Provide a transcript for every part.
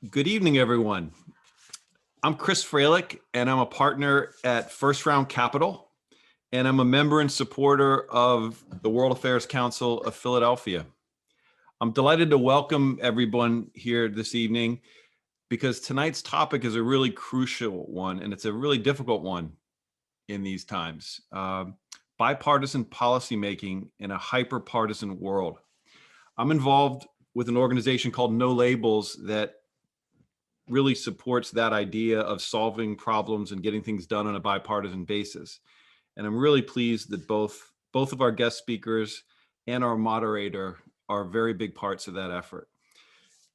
Good evening, everyone. I'm Chris Freilich, and I'm a partner at First Round Capital, and I'm a member and supporter of the World Affairs Council of Philadelphia. I'm delighted to welcome everyone here this evening because tonight's topic is a really crucial one, and it's a really difficult one in these times. Bipartisan policymaking in a hyper-partisan world. I'm involved with an organization called No Labels that really supports that idea of solving problems and getting things done on a bipartisan basis. And I'm really pleased that both of our guest speakers and our moderator are very big parts of that effort.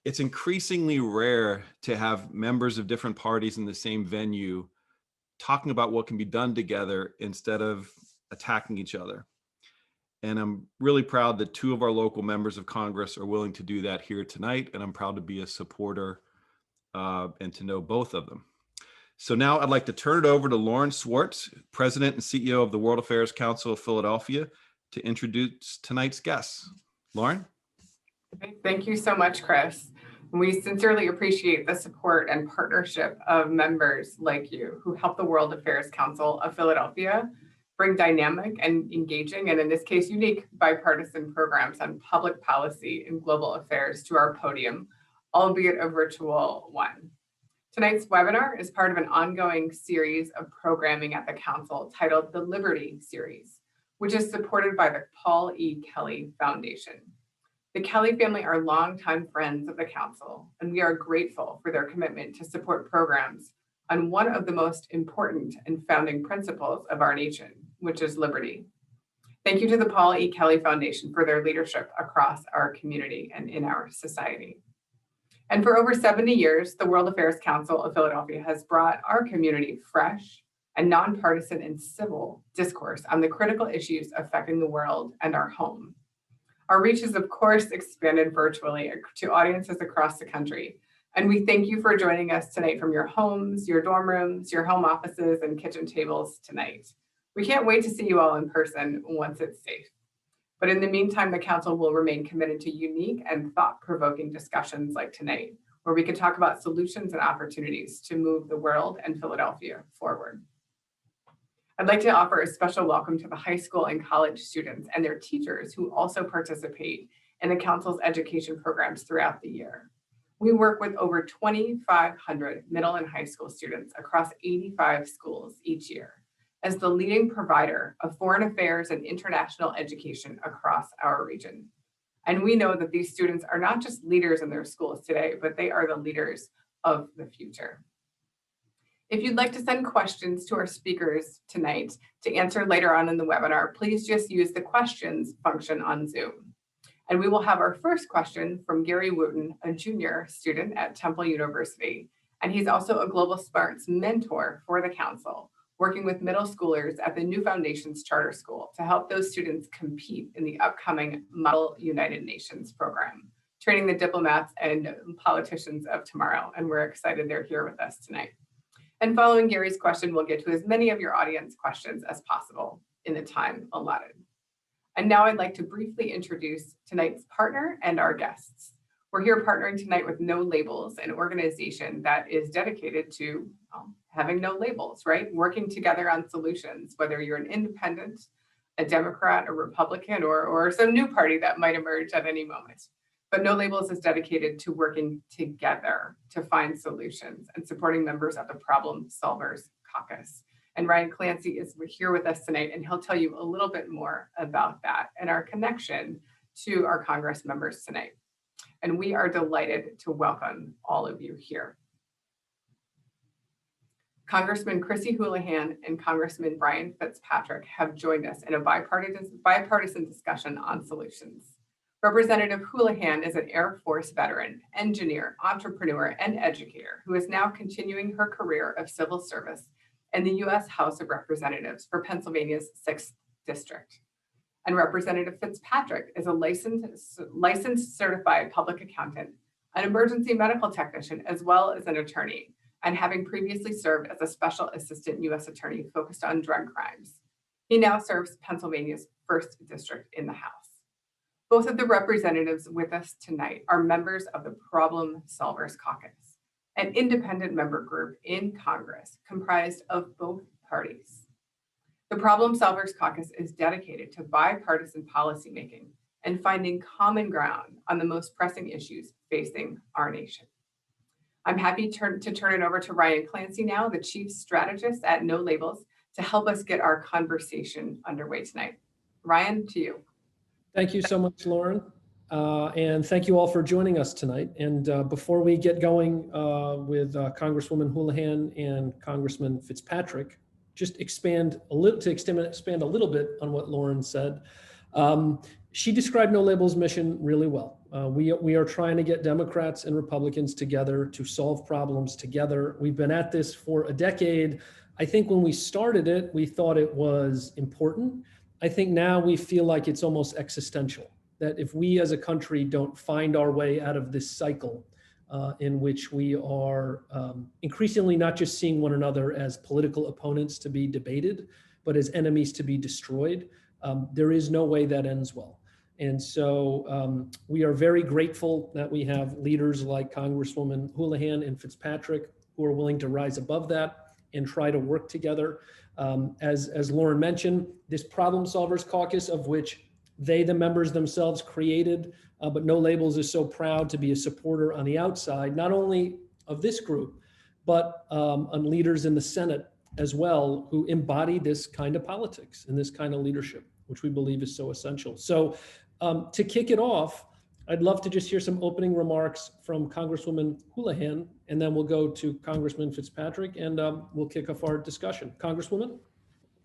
It's increasingly rare to have members of different parties in the same venue talking about what can be done together instead of attacking each other. And I'm really proud that two of our local members of Congress are willing to do that here tonight, and I'm proud to be a supporter and to know both of them. So now I'd like to turn it over to Lauren Swartz, President and CEO of the World Affairs Council of Philadelphia, to introduce tonight's guests. Lauren? Thank you so much, Chris. We sincerely appreciate the support and partnership of members like you who help the World Affairs Council of Philadelphia bring dynamic and engaging, and in this case, unique bipartisan programs on public policy and global affairs to our podium, albeit a virtual one. Tonight's webinar is part of an ongoing series of programming at the Council titled the Liberty Series, which is supported by the Paul E. Kelly Foundation. The Kelly family are longtime friends of the Council, and we are grateful for their commitment to support programs on one of the most important and founding principles of our nation, which is liberty. Thank you to the Paul E. Kelly Foundation for their leadership across our community and in our society. And for over 70 years, the World Affairs Council of Philadelphia has brought our community fresh and nonpartisan and civil discourse on the critical issues affecting the world and our home. Our reach is, of course, expanded virtually to audiences across the country. And we thank you for joining us tonight from your homes, your dorm rooms, your home offices, and kitchen tables tonight. We can't wait to see you all in person once it's safe. But in the meantime, the Council will remain committed to unique and thought-provoking discussions like tonight, where we can talk about solutions and opportunities to move the world and Philadelphia forward. I'd like to offer a special welcome to the high school and college students and their teachers who also participate in the Council's education programs throughout the year. We work with over 2,500 middle and high school students across 85 schools each year as the leading provider of foreign affairs and international education across our region. And we know that these students are not just leaders in their schools today, but they are the leaders of the future. If you'd like to send questions to our speakers tonight to answer later on in the webinar, please just use the questions function on Zoom. And we will have our first question from Gary Wooten, a junior student at Temple University. And he's also a Global Smarts mentor for the Council, working with middle schoolers at the New Foundations Charter School to help those students compete in the upcoming Model United Nations program, training the diplomats and politicians of tomorrow. And we're excited they're here with us tonight. And following Gary's question, we'll get to as many of your audience questions as possible in the time allotted. And now I'd like to briefly introduce tonight's partner and our guests. We're here partnering tonight with No Labels, an organization that is dedicated to having no labels, right? Working together on solutions, whether you're an independent, a Democrat, a Republican, or some new party that might emerge at any moment. But No Labels is dedicated to working together to find solutions and supporting members of the Problem Solvers Caucus. And Ryan Clancy is here with us tonight, and he'll tell you a little bit more about that and our connection to our Congress members tonight. And we are delighted to welcome all of you here. Congressman Chrissy Houlahan and Congressman Brian Fitzpatrick have joined us in a bipartisan discussion on solutions. Representative Houlahan is an Air Force veteran, engineer, entrepreneur, and educator who is now continuing her career of civil service in the U.S. House of Representatives for Pennsylvania's 6th District. And Representative Fitzpatrick is a licensed certified public accountant, an emergency medical technician, as well as an attorney, and having previously served as a special assistant U.S. attorney focused on drug crimes. He now serves Pennsylvania's 1st District in the House. Both of the representatives with us tonight are members of the Problem Solvers Caucus, an independent member group in Congress comprised of both parties. The Problem Solvers Caucus is dedicated to bipartisan policymaking and finding common ground on the most pressing issues facing our nation. I'm happy to turn it over to Ryan Clancy now, the Chief Strategist at No Labels, to help us get our conversation underway tonight. Ryan, to you. Thank you so much, Lauren. And thank you all for joining us tonight. And before we get going with Congresswoman Houlahan and Congressman Fitzpatrick, just expand a little bit on what Lauren said. She described No Labels' mission really well. We are trying to get Democrats and Republicans together to solve problems together. We've been at this for a decade. I think when we started it, we thought it was important. I think now we feel like it's almost existential, that if we as a country don't find our way out of this cycle in which we are increasingly not just seeing one another as political opponents to be debated, but as enemies to be destroyed, there is no way that ends well. And so we are very grateful that we have leaders like Congresswoman Houlahan and Fitzpatrick who are willing to rise above that and try to work together. As Lauren mentioned, this Problem Solvers Caucus, of which they, the members themselves, created, but No Labels is so proud to be a supporter on the outside, not only of this group, but on leaders in the Senate as well, who embody this kind of politics and this kind of leadership, which we believe is so essential. So to kick it off, I'd love to just hear some opening remarks from Congresswoman Houlahan, and then we'll go to Congressman Fitzpatrick, and we'll kick off our discussion. Congresswoman?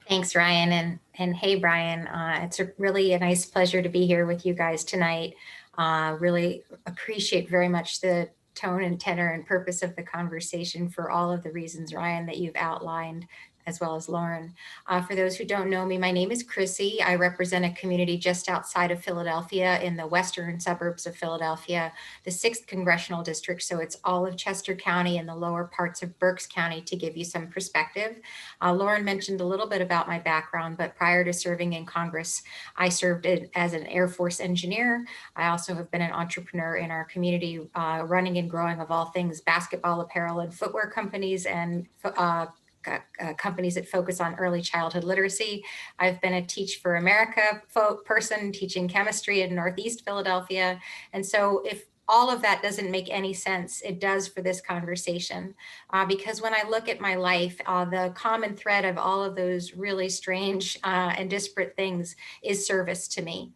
Thanks, Ryan. And hey, Brian, it's really a nice pleasure to be here with you guys tonight. Really appreciate very much the tone and tenor and purpose of the conversation for all of the reasons, Ryan, that you've outlined, as well as Lauren. For those who don't know me, my name is Chrissy. I represent a community just outside of Philadelphia in the western suburbs of Philadelphia, the 6th Congressional District. So it's all of Chester County and the lower parts of Berks County, to give you some perspective. Lauren mentioned a little bit about my background, but prior to serving in Congress, I served as an Air Force engineer. I also have been an entrepreneur in our community, running and growing, of all things, basketball apparel and footwear companies and companies that focus on early childhood literacy. I've been a Teach for America person teaching chemistry in Northeast Philadelphia. And so if all of that doesn't make any sense, it does for this conversation. Because when I look at my life, the common thread of all of those really strange and disparate things is service to me.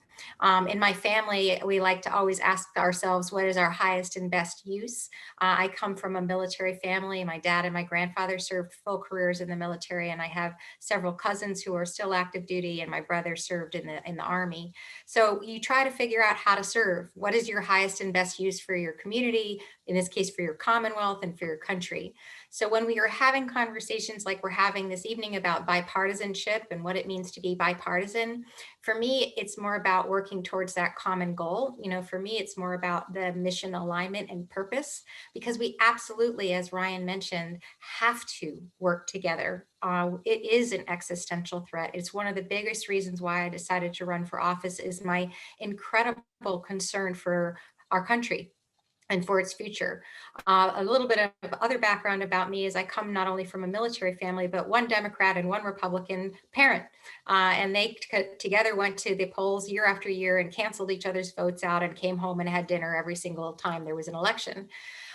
In my family, we like to always ask ourselves, what is our highest and best use? I come from a military family. My dad and my grandfather served full careers in the military, and I have several cousins who are still active duty, and my brother served in the Army. So you try to figure out how to serve. What is your highest and best use for your community, in this case, for your Commonwealth and for your country? So when we are having conversations like we're having this evening about bipartisanship and what it means to be bipartisan, for me, it's more about working towards that common goal. For me, it's more about the mission alignment and purpose, because we absolutely, as Ryan mentioned, have to work together. It is an existential threat. It's one of the biggest reasons why I decided to run for office, is my incredible concern for our country and for its future. A little bit of other background about me is I come not only from a military family, but one Democrat and one Republican parent. And they together went to the polls year after year and canceled each other's votes out and came home and had dinner every single time there was an election.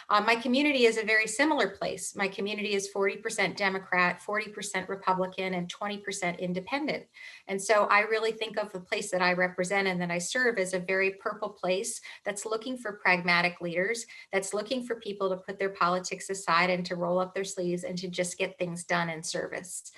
My community is a very similar place. My community is 40% Democrat, 40% Republican, and 20% independent. And so I really think of the place that I represent and that I serve as a very purple place that's looking for pragmatic leaders, that's looking for people to put their politics aside and to roll up their sleeves and to just get things done in service.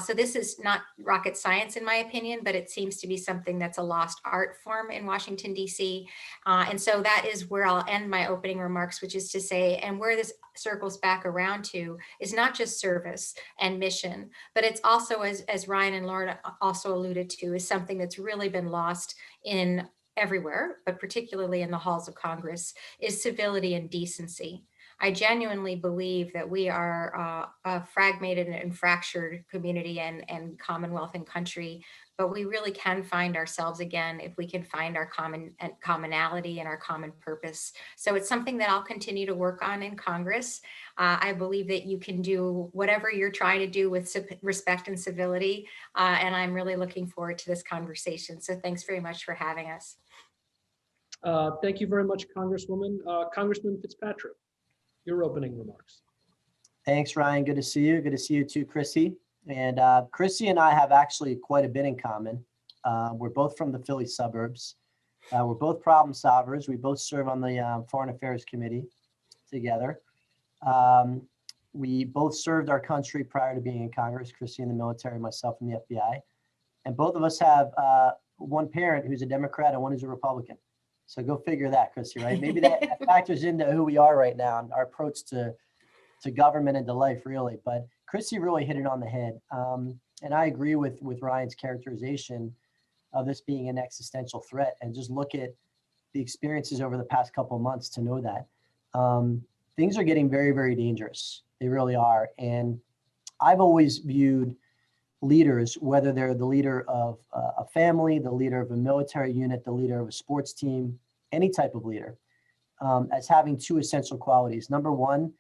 So this is not rocket science, in my opinion, but it seems to be something that's a lost art form in Washington, D.C. And so that is where I'll end my opening remarks, which is to say, and where this circles back around to is not just service and mission, but it's also, as Ryan and Lauren also alluded to, is something that's really been lost in everywhere, but particularly in the halls of Congress, is civility and decency. I genuinely believe that we are a fragmented and fractured community and Commonwealth and country, but we really can find ourselves again if we can find our commonality and our common purpose. So it's something that I'll continue to work on in Congress. I believe that you can do whatever you're trying to do with respect and civility, and I'm really looking forward to this conversation. So thanks very much for having us. Thank you very much, Congresswoman. Congressman Fitzpatrick, your opening remarks. Thanks, Ryan. Good to see you. Good to see you too, Chrissy. And Chrissy and I have actually quite a bit in common. We're both from the Philly suburbs. We're both problem solvers. We both serve on the Foreign Affairs Committee together. We both served our country prior to being in Congress, Chrissy in the military, myself in the FBI. And both of us have one parent who's a Democrat and one who's a Republican. So go figure that, Chrissy, right? Maybe that factors into who we are right now and our approach to government and to life, really. But Chrissy really hit it on the head. And I agree with Ryan's characterization of this being an existential threat. And just look at the experiences over the past couple of months to know that. Things are getting very, very dangerous. They really are. And I've always viewed leaders, whether they're the leader of a family, the leader of a military unit, the leader of a sports team, any type of leader, as having two essential qualities. Number one,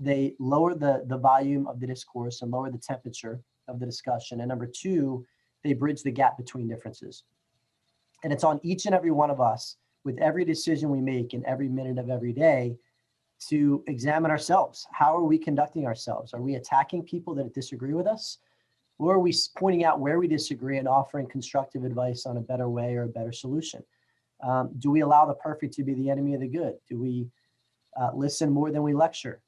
they lower the volume of the discourse and lower the temperature of the discussion. And number two, they bridge the gap between differences. And it's on each and every one of us, with every decision we make in every minute of every day, to examine ourselves. How are we conducting ourselves? Are we attacking people that disagree with us? Or are we pointing out where we disagree and offering constructive advice on a better way or a better solution? Do we allow the perfect to be the enemy of the good? Do we listen more than we lecture?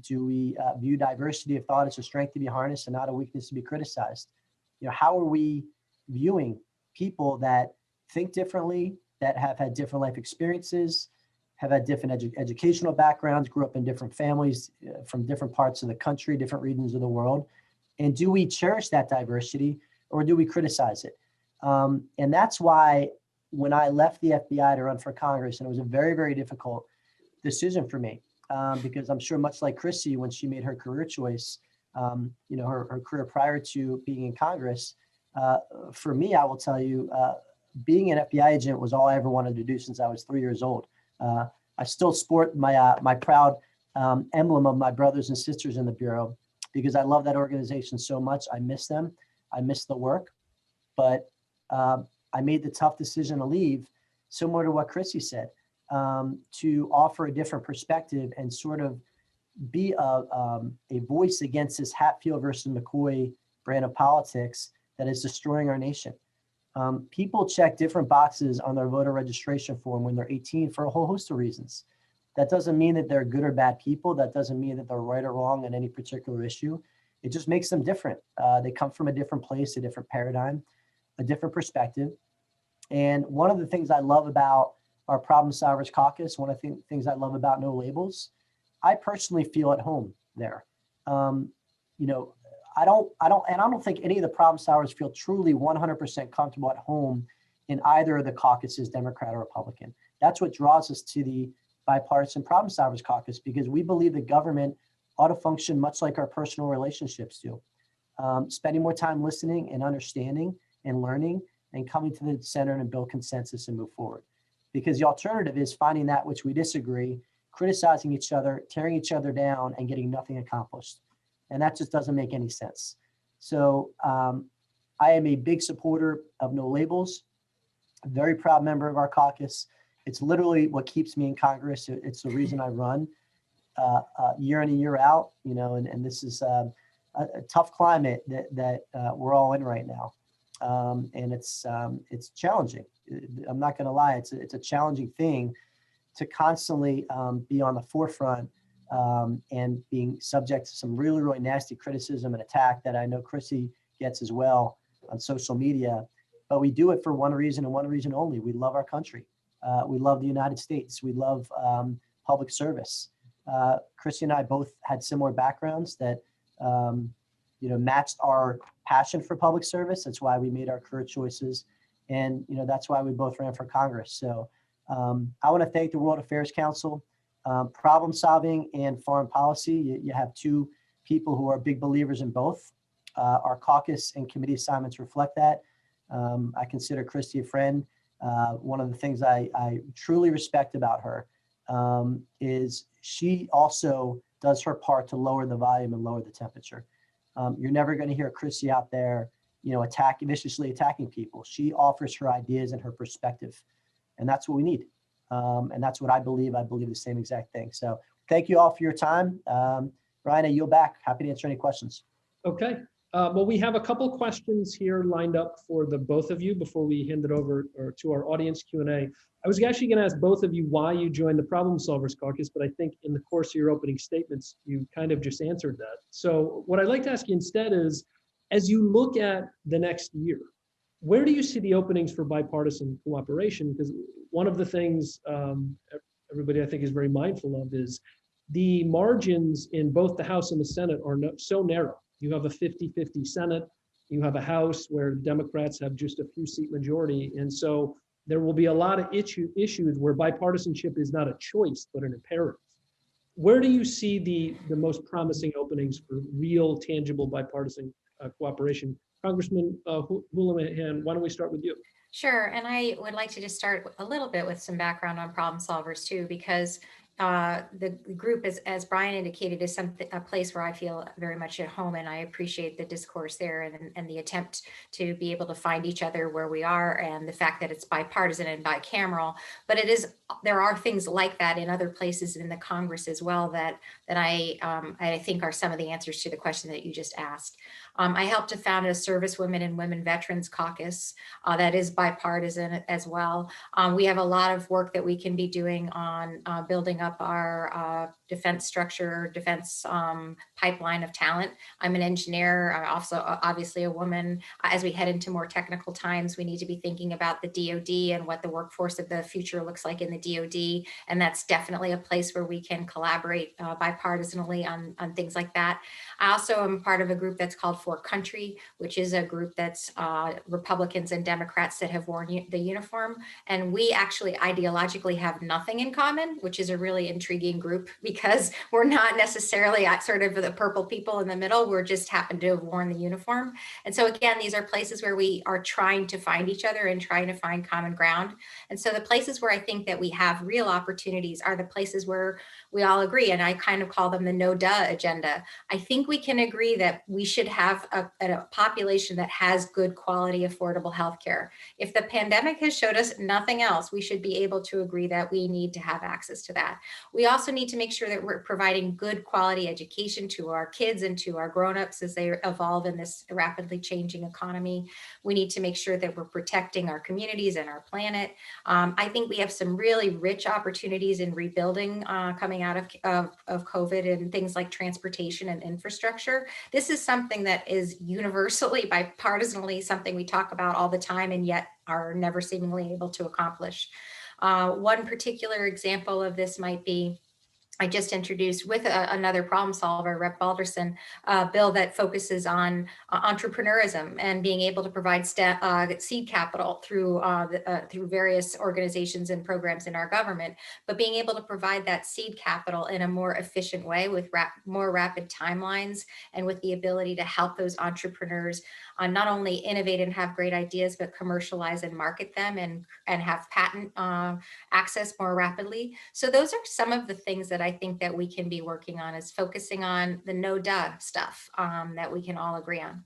Do we view diversity of thought as a strength to be harnessed and not a weakness to be criticized? You know, how are we viewing people that think differently, that have had different life experiences, have had different educational backgrounds, grew up in different families from different parts of the country, different regions of the world? And do we cherish that diversity or do we criticize it? And that's why when I left the FBI to run for Congress, and it was a very, very difficult decision for me, because I'm sure much like Chrissy, when she made her career choice, you know, her career prior to being in Congress, for me, I will tell you, being an FBI agent was all I ever wanted to do since I was 3 years old. I still sport my proud emblem of my brothers and sisters in the Bureau because I love that organization so much. I miss them. I miss the work. But I made the tough decision to leave, similar to what Chrissy said, to offer a different perspective and sort of be a voice against this Hatfield versus McCoy brand of politics that is destroying our nation. People check different boxes on their voter registration form when they're 18 for a whole host of reasons. That doesn't mean that they're good or bad people. That doesn't mean that they're right or wrong on any particular issue. It just makes them different. They come from a different place, a different paradigm, a different perspective. And one of the things I love about our Problem Solvers Caucus, one of the things I love about No Labels, I personally feel at home there. You know, I don't think any of the problem solvers feel truly 100% comfortable at home in either of the caucuses, Democrat or Republican. That's what draws us to the Bipartisan Problem Solvers Caucus, because we believe the government ought to function much like our personal relationships do. Spending more time listening and understanding and learning and coming to the center and build consensus and move forward. Because the alternative is finding that which we disagree, criticizing each other, tearing each other down, and getting nothing accomplished. And that just doesn't make any sense. So I am a big supporter of No Labels, a very proud member of our caucus. It's literally what keeps me in Congress. It's the reason I run year in and year out, you know, and this is a tough climate that we're all in right now. And it's challenging. I'm not going to lie. It's a challenging thing to constantly be on the forefront and being subject to some really, really nasty criticism and attack that I know Chrissy gets as well on social media. But we do it for one reason and one reason only. We love our country. We love the United States. We love public service. Chrissy and I both had similar backgrounds that you know, matched our passion for public service. That's why we made our career choices. And, you know, that's why we both ran for Congress. So I want to thank the World Affairs Council. Problem solving and foreign policy, you have two people who are big believers in both. Our caucus and committee assignments reflect that. I consider Chrissy a friend. One of the things I truly respect about her is she also does her part to lower the volume and lower the temperature. You're never going to hear Chrissy out there, viciously attacking people. She offers her ideas and her perspective, and that's what we need. And that's what I believe. I believe the same exact thing. So thank you all for your time. Brian, I yield back. Happy to answer any questions. Okay. Well, we have a couple questions here lined up for the both of you before we hand it over to our audience Q&A. I was actually going to ask both of you why you joined the Problem Solvers Caucus, but I think in the course of your opening statements, you kind of just answered that. So what I'd like to ask you instead is, as you look at the next year, where do you see the openings for bipartisan cooperation? Because one of the things everybody I think is very mindful of is the margins in both the House and the Senate are so narrow. You have a 50-50 Senate, you have a House where Democrats have just a few seat majority. And so there will be a lot of issues where bipartisanship is not a choice, but an imperative. Where do you see the most promising openings for real, tangible bipartisan cooperation? Congressman Houlahan, why don't we start with you? Sure, and I would like to just start a little bit with some background on Problem Solvers too, because the group, as Brian indicated, is a place where I feel very much at home, and I appreciate the discourse there and the attempt to be able to find each other where we are, and the fact that it's bipartisan and bicameral. But there are things like that in other places in the Congress as well that I think are some of the answers to the question that you just asked. I helped to found a Servicewomen and Women Veterans Caucus that is bipartisan as well. We have a lot of work that we can be doing on building up our defense structure, defense pipeline of talent. I'm an engineer, also obviously a woman. As we head into more technical times, we need to be thinking about the DoD and what the workforce of the future looks like in the DoD. And that's definitely a place where we can collaborate bipartisanly on things like that. I also am part of a group that's called For Country, which is a group that's Republicans and Democrats that have worn the uniform. And we actually ideologically have nothing in common, which is a really intriguing group because we're not necessarily at sort of the purple people in the middle. We're just happen to have worn the uniform. And so again, these are places where we are trying to find each other and trying to find common ground. And so the places where I think that we have real opportunities are the places where we all agree. And I kind of call them the no duh agenda. I think we can agree that we should have a population that has good quality, affordable healthcare. If the pandemic has showed us nothing else, we should be able to agree that we need to have access to that. We also need to make sure that we're providing good quality education to our kids and to our grownups as they evolve in this rapidly changing economy. We need to make sure that we're protecting our communities and our planet. I think we have some really rich opportunities in rebuilding coming out of COVID and things like transportation and infrastructure. This is something that is universally bipartisanly something we talk about all the time and yet are never seemingly able to accomplish. One particular example of this might be I just introduced with another problem solver, Rep. Balderson, a bill that focuses on entrepreneurism and being able to provide seed capital through various organizations and programs in our government, but being able to provide that seed capital in a more efficient way with more rapid timelines and with the ability to help those entrepreneurs not only innovate and have great ideas, but commercialize and market them and have patent access more rapidly. So those are some of the things that I think that we can be working on, is focusing on the no duh stuff that we can all agree on.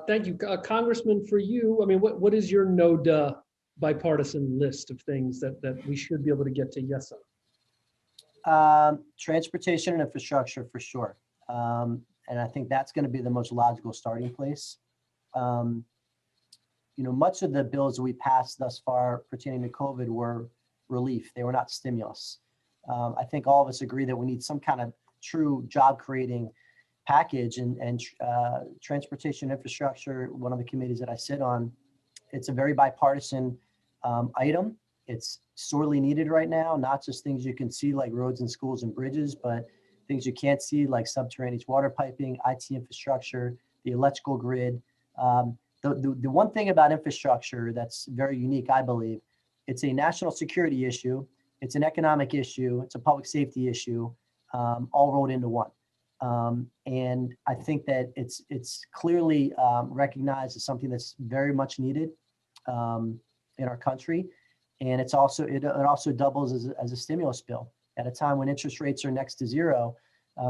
Thank you. Congressman, for you, I mean, what is your no duh bipartisan list of things that we should be able to get to yes on? Transportation and infrastructure for sure. And I think that's going to be the most logical starting place. Much of the bills that we passed thus far pertaining to COVID were relief. They were not stimulus. I think all of us agree that we need some kind of true job creating package, and transportation infrastructure, one of the committees that I sit on, it's a very bipartisan item. It's sorely needed right now, not just things you can see like roads and schools and bridges, but things you can't see like subterranean water piping, IT infrastructure, the electrical grid. The one thing about infrastructure that's very unique, I believe, it's a national security issue, it's an economic issue, it's a public safety issue, all rolled into one. And I think that it's clearly recognized as something that's very much needed in our country. And it also doubles as a stimulus bill at a time when interest rates are next to zero.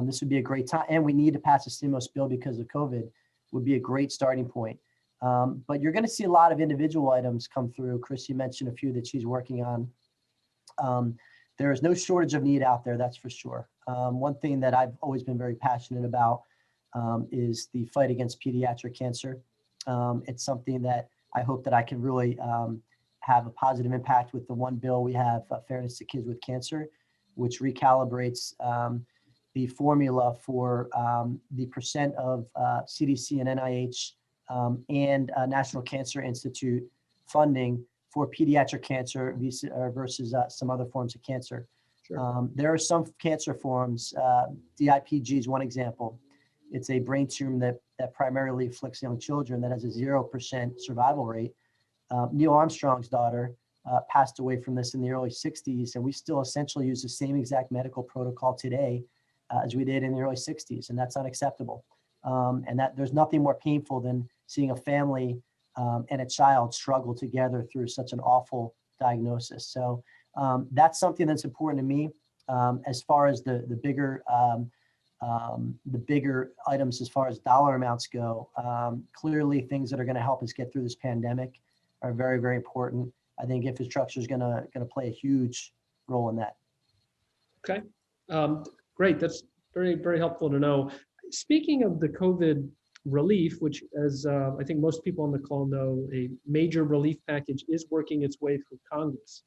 This would be a great time, and we need to pass a stimulus bill because of COVID. Would be a great starting point. But you're going to see a lot of individual items come through. Chrissy mentioned a few that she's working on. There is no shortage of need out there, that's for sure. One thing that I've always been very passionate about is the fight against pediatric cancer. It's something that I hope that I can really have a positive impact with the one bill we have, Fairness to Kids with Cancer, which recalibrates the formula for the percent of CDC and NIH and National Cancer Institute funding for pediatric cancer versus some other forms of cancer. Sure. There are some cancer forms, DIPG is one example. It's a brain tumor that primarily afflicts young children that has a 0% survival rate. Neil Armstrong's daughter passed away from this in the early 60s, and we still essentially use the same exact medical protocol today as we did in the early 60s, and that's unacceptable. And that there's nothing more painful than seeing a family and a child struggle together through such an awful diagnosis. So that's something that's important to me. As far as the bigger items, as far as dollar amounts go, clearly things that are going to help us get through this pandemic are very, very important. I think infrastructure is going to play a huge role in that. Okay, great. That's very, very helpful to know. Speaking of the COVID relief, which, as I think most people on the call know, a major relief package is working its way through Congress.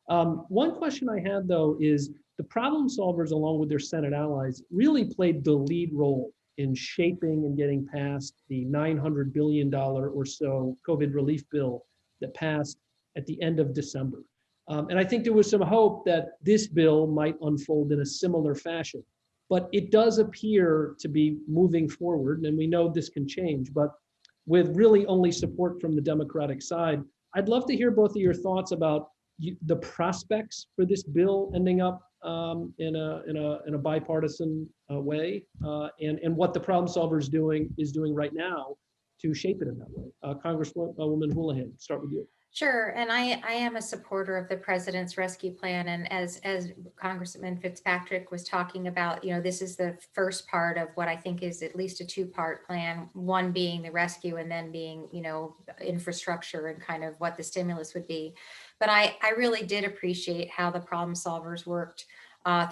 One question I had, though, is the problem solvers, along with their Senate allies, really played the lead role in shaping and getting past the $900 billion or so COVID relief bill that passed at the end of December. And I think there was some hope that this bill might unfold in a similar fashion. But it does appear to be moving forward, and we know this can change, but with really only support from the Democratic side. I'd love to hear both of your thoughts about the prospects for this bill ending up in a bipartisan way, and what the Problem Solvers is doing right now to shape it in that way. Congresswoman Houlahan, start with you. Sure, and I am a supporter of the President's Rescue Plan, and as Congressman Fitzpatrick was talking about, this is the first part of what I think is at least a two-part plan. One being the rescue, and then being infrastructure and kind of what the stimulus would be. But I really did appreciate how the Problem Solvers worked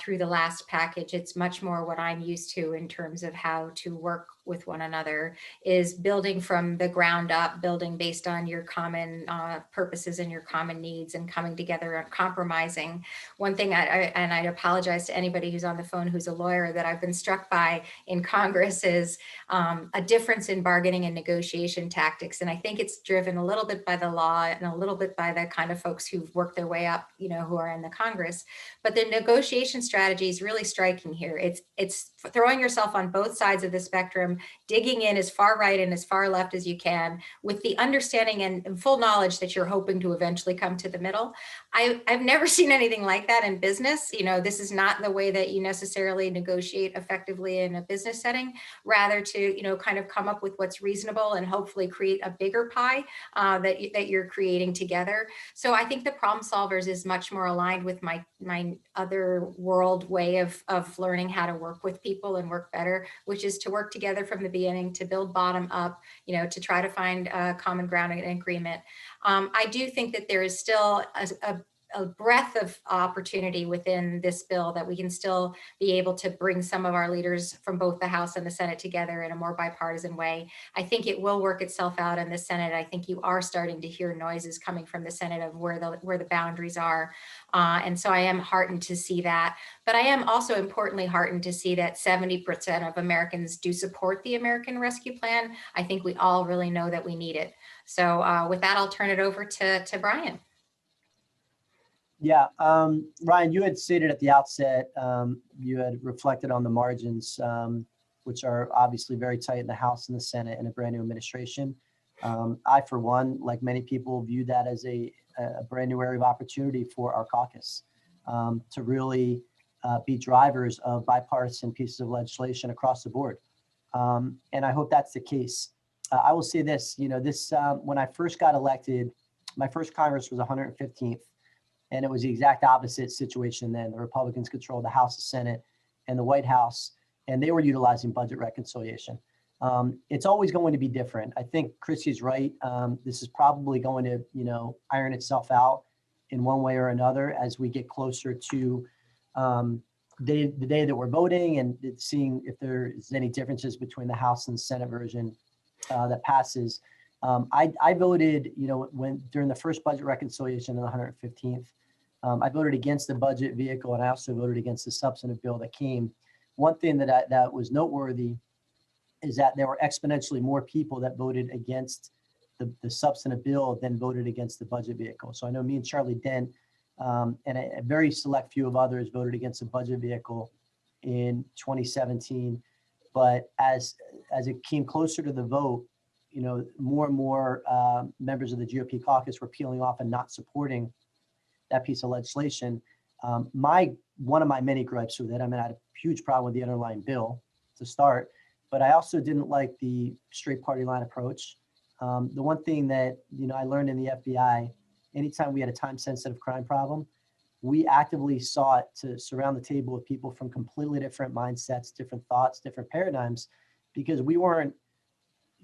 through the last package. It's much more what I'm used to in terms of how to work with one another, is building from the ground up, building based on your common purposes and your common needs, and coming together and compromising. One thing, and I apologize to anybody who's on the phone who's a lawyer, that I've been struck by in Congress is a difference in bargaining and negotiation tactics. And I think it's driven a little bit by the law and a little bit by the kind of folks who've worked their way up, who are in the Congress. But the negotiation strategy is really striking here. It's throwing yourself on both sides of the spectrum, digging in as far right and as far left as you can, with the understanding and full knowledge that you're hoping to eventually come to the middle. I've never seen anything like that in business. This is not the way that you necessarily negotiate effectively in a business setting, rather to, kind of come up with what's reasonable and hopefully create a bigger pie that you're creating together. So I think the Problem Solvers is much more aligned with my other world way of learning how to work with people and work better, which is to work together from the beginning, to build bottom up, to try to find common ground and agreement. I do think that there is still a breadth of opportunity within this bill, that we can still be able to bring some of our leaders from both the House and the Senate together in a more bipartisan way. I think it will work itself out in the Senate. I think you are starting to hear noises coming from the Senate of where the boundaries are. And so I am heartened to see that. But I am also importantly heartened to see that 70% of Americans do support the American Rescue Plan. I think we all really know that we need it. So with that, I'll turn it over to Brian. Yeah, Ryan, you had stated at the outset, you had reflected on the margins, which are obviously very tight in the House and the Senate and a brand new administration. I, for one, like many people, view that as a brand new area of opportunity for our caucus to really be drivers of bipartisan pieces of legislation across the board. And I hope that's the case. I will say this, when I first got elected, my first Congress was 115th, and it was the exact opposite situation then. The Republicans controlled the House, the Senate, and the White House, and they were utilizing budget reconciliation. It's always going to be different. I think Chrissy's right. This is probably going to, iron itself out in one way or another as we get closer to the day that we're voting and seeing if there's any differences between the House and the Senate version that passes. I voted, during the first budget reconciliation on the 115th, I voted against the budget vehicle, and I also voted against the substantive bill that came. One thing that was noteworthy is that there were exponentially more people that voted against the substantive bill than voted against the budget vehicle. So I know me and Charlie Dent and a very select few of others voted against the budget vehicle in 2017. But as it came closer to the vote, more and more members of the GOP caucus were peeling off and not supporting that piece of legislation. One of my many gripes with it, I had a huge problem with the underlying bill to start, but I also didn't like the straight party line approach. The one thing that I learned in the FBI, anytime we had a time-sensitive crime problem, we actively sought to surround the table with people from completely different mindsets, different thoughts, different paradigms, because we weren't,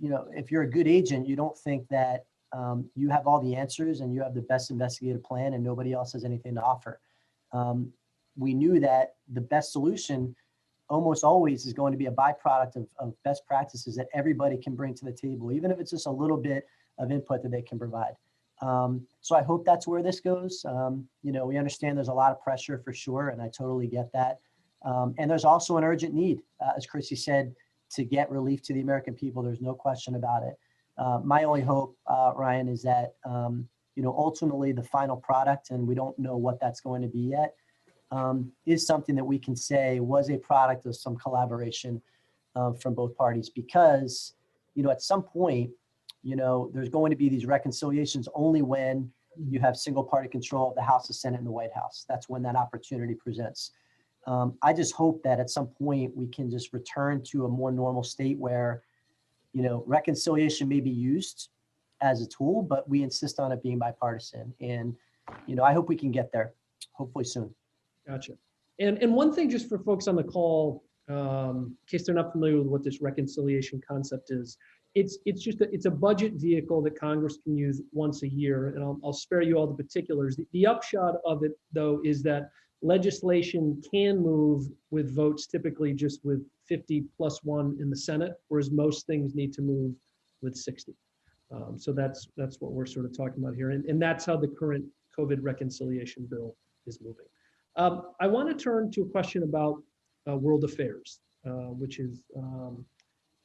if you're a good agent, you don't think that you have all the answers and you have the best investigative plan and nobody else has anything to offer. We knew that the best solution almost always is going to be a byproduct of best practices that everybody can bring to the table, even if it's just a little bit of input that they can provide. So I hope that's where this goes. We understand there's a lot of pressure for sure, and I totally get that. And there's also an urgent need, as Chrissy said, to get relief to the American people. There's no question about it. My only hope, Ryan, is that, ultimately the final product, and we don't know what that's going to be yet, is something that we can say was a product of some collaboration from both parties, because, at some point, there's going to be these reconciliations only when you have single party control of the House, the Senate, and the White House. That's when that opportunity presents. I just hope that at some point we can just return to a more normal state where, reconciliation may be used as a tool, but we insist on it being bipartisan. And, I hope we can get there, hopefully soon. Gotcha. And one thing just for folks on the call, in case they're not familiar with what this reconciliation concept is, it's a budget vehicle that Congress can use once a year, and I'll spare you all the particulars. The upshot of it, though, is that legislation can move with votes typically just with 50+1 in the Senate, whereas most things need to move with 60. So that's what we're sort of talking about here, and that's how the current COVID reconciliation bill is moving. I want to turn to a question about world affairs, which is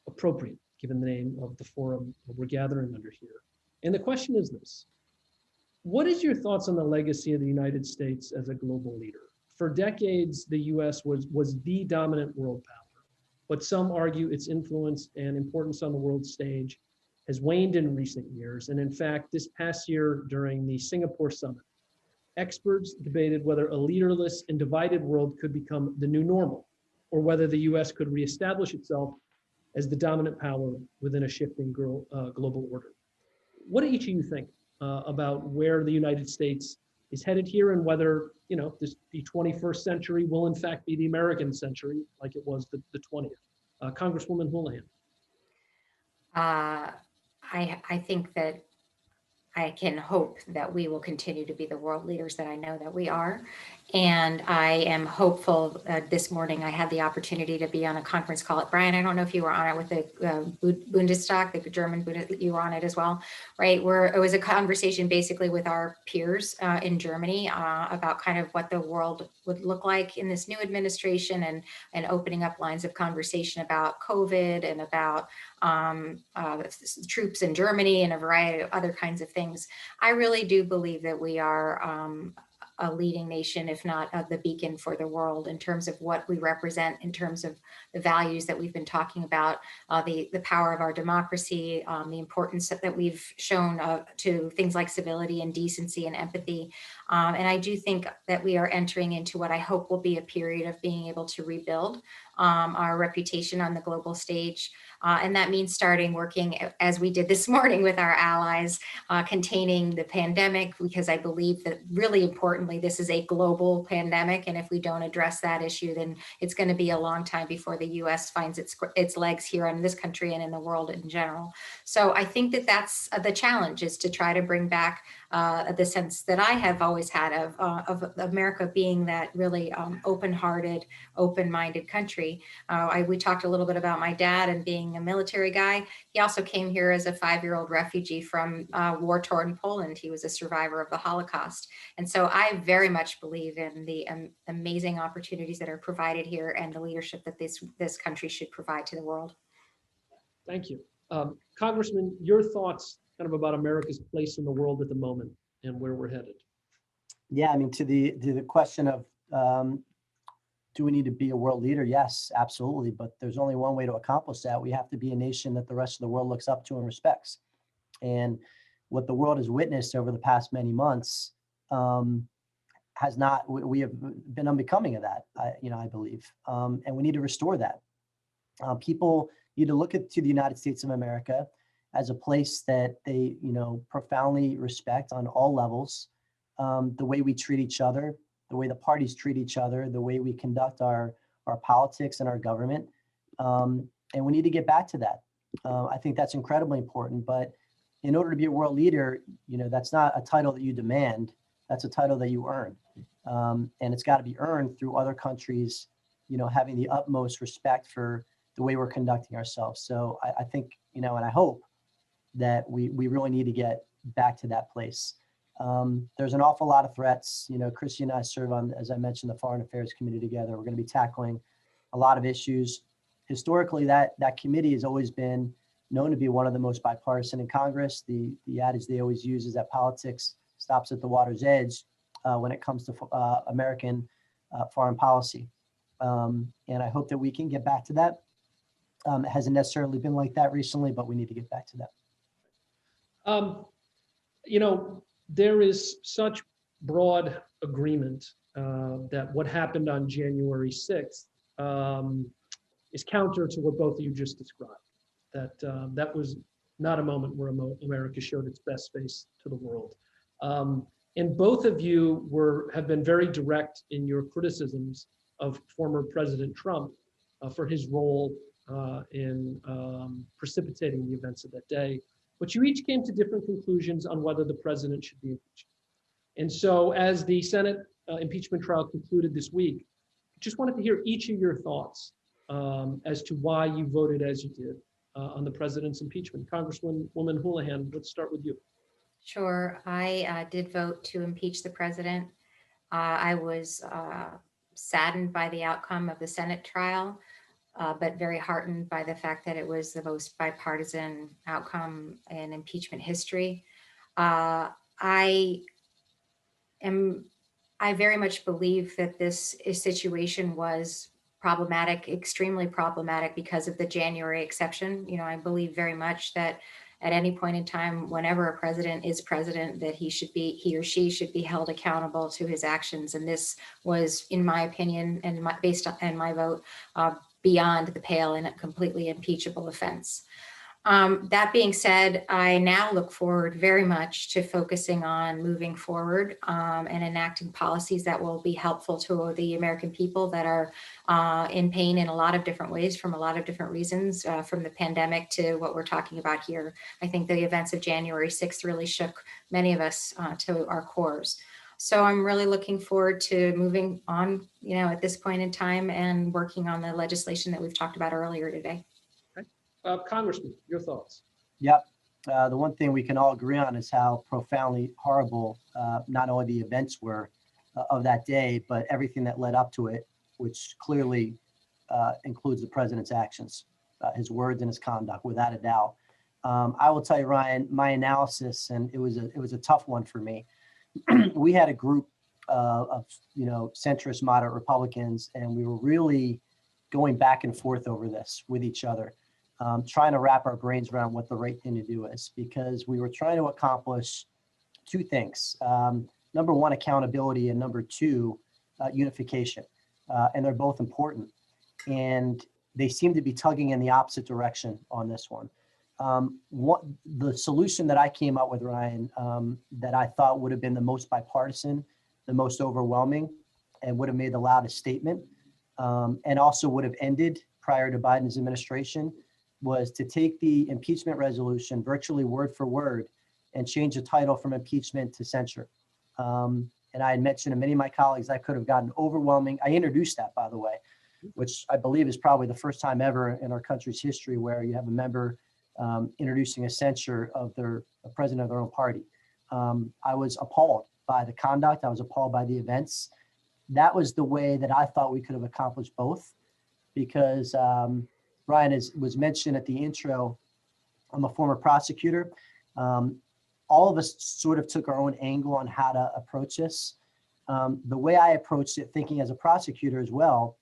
appropriate given the name of the forum we're gathering under here. And the question is this: what is your thoughts on the legacy of the United States as a global leader? For decades, the US was the dominant world power, but some argue its influence and importance on the world stage has waned in recent years. And in fact, this past year during the Singapore summit, experts debated whether a leaderless and divided world could become the new normal, or whether the US could reestablish itself as the dominant power within a shifting global order. What do each of you think about where the United States is headed here, and whether the 21st century will in fact be the American century like it was the 20th? Congresswoman Houlahan. I think that I can hope that we will continue to be the world leaders that I know that we are. And I am hopeful. This morning, I had the opportunity to be on a conference call. Brian, I don't know if you were on it with the Bundestag, the German Bundestag, you were on it as well, right? Where it was a conversation basically with our peers in Germany about kind of what the world would look like in this new administration, and opening up lines of conversation about COVID and about troops in Germany and a variety of other kinds of things. I really do believe that we are a leading nation, if not the beacon for the world in terms of what we represent, in terms of the values that we've been talking about, the power of our democracy, the importance that we've shown to things like civility and decency and empathy. And I do think that we are entering into what I hope will be a period of being able to rebuild our reputation on the global stage. And that means starting working, as we did this morning, with our allies, containing the pandemic, because I believe that really importantly, this is a global pandemic. And if we don't address that issue, then it's going to be a long time before the US finds its legs here in this country and in the world in general. So I think that that's the challenge, is to try to bring back the sense that I have always had of America being that really open-hearted, open-minded country. We talked a little bit about my dad and being a military guy. He also came here as a 5-year-old refugee from war-torn Poland. He was a survivor of the Holocaust. And so I very much believe in the amazing opportunities that are provided here and the leadership that this country should provide to the world. Thank you. Congressman, your thoughts kind of about America's place in the world at the moment and where we're headed. Yeah, I mean, to the question of do we need to be a world leader? Yes, absolutely. But there's only one way to accomplish that. We have to be a nation that the rest of the world looks up to and respects. And what the world has witnessed over the past many months has not, we have been unbecoming of that, I believe. And we need to restore that. People need to look to the United States of America as a place that they, profoundly respect on all levels. The way we treat each other, the way the parties treat each other, the way we conduct our politics and our government. And we need to get back to that. I think that's incredibly important. But in order to be a world leader, that's not a title that you demand. That's a title that you earn. And it's got to be earned through other countries, having the utmost respect for the way we're conducting ourselves. So I think, and I hope that we really need to get back to that place. There's an awful lot of threats. Chrissy and I serve on, as I mentioned, the Foreign Affairs Committee together. We're going to be tackling a lot of issues. Historically, that committee has always been known to be one of the most bipartisan in Congress. The adage they always use is that politics stops at the water's edge when it comes to American foreign policy. And I hope that we can get back to that. It hasn't necessarily been like that recently, but we need to get back to that. There is such broad agreement that what happened on January 6th is counter to what both of you just described. That was not a moment where America showed its best face to the world. And both of you have been very direct in your criticisms of former President Trump for his role in precipitating the events of that day. But you each came to different conclusions on whether the president should be impeached. And so as the Senate impeachment trial concluded this week, just wanted to hear each of your thoughts as to why you voted as you did on the president's impeachment. Congresswoman Houlahan, let's start with you. Sure. I did vote to impeach the president. I was saddened by the outcome of the Senate trial, but very heartened by the fact that it was the most bipartisan outcome in impeachment history. I very much believe that this situation was problematic, extremely problematic because of the January exception. I believe very much that at any point in time, whenever a president is president, that he or she should be held accountable to his actions. And this was, in my opinion, and based on my vote, beyond the pale and a completely impeachable offense. That being said, I now look forward very much to focusing on moving forward and enacting policies that will be helpful to the American people that are in pain in a lot of different ways from a lot of different reasons, from the pandemic to what we're talking about here. I think the events of January 6th really shook many of us to our cores. So I'm really looking forward to moving on, at this point in time and working on the legislation that we've talked about earlier today. Congressman, your thoughts? Yep. The one thing we can all agree on is how profoundly horrible not only the events were of that day, but everything that led up to it, which clearly includes the president's actions, his words and his conduct, without a doubt. I will tell you, Ryan, my analysis, and it was a tough one for me. We had a group of centrist moderate Republicans, and we were really going back and forth over this with each other, trying to wrap our brains around what the right thing to do is, because we were trying to accomplish two things. Number one, accountability, and number two, unification. And they're both important. And they seem to be tugging in the opposite direction on this one. What the solution that I came up with, Ryan, that I thought would have been the most bipartisan, the most overwhelming, and would have made the loudest statement, and also would have ended prior to Biden's administration, was to take the impeachment resolution virtually word for word and change the title from impeachment to censure. And I had mentioned to many of my colleagues I could have gotten overwhelming. I introduced that, by the way, which I believe is probably the first time ever in our country's history where you have a member introducing a censure of a president of their own party. I was appalled by the conduct. I was appalled by the events. That was the way that I thought we could have accomplished both, because Ryan, as was mentioned at the intro, I'm a former prosecutor. All of us sort of took our own angle on how to approach this. The way I approached it, thinking as a prosecutor as well,